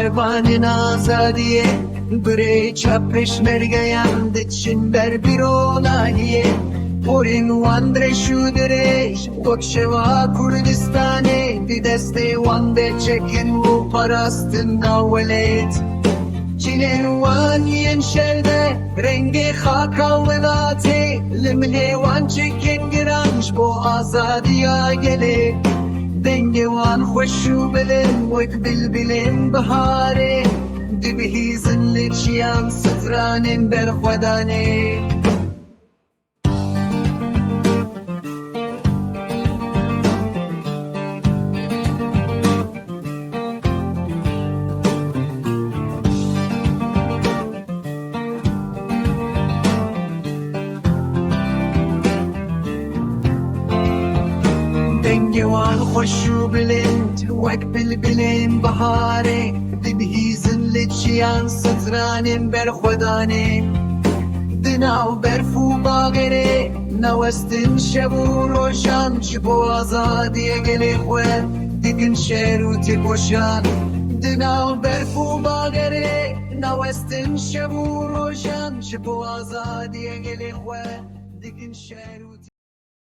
kervanın azadiye Bre çapeş mergayan diçin ber bir olaniye Orin wandre şudereş Kokşeva Kurdistane Di deste wande çekin bu parastın navelet Çinen wan yenşerde Rengi haka velate Limne wan çekin giranş Bu azadiya gelek Denge wan خوشو بلن وک بلبلن بهاره دی بهیزن لچیان سترانن بر خودانه دنگوان خوشو بلند وک بلبلن بهاره دی بهیزن لچیان سترانن بر خودانه دناو برفو باغره نوستن شبو روشان شبو آزادیه گلی خواه دیگن شیرو تی بوشان دناو برفو باغره نوستن شبو روشان شبو آزادیه گلی خواه دیگن شیرو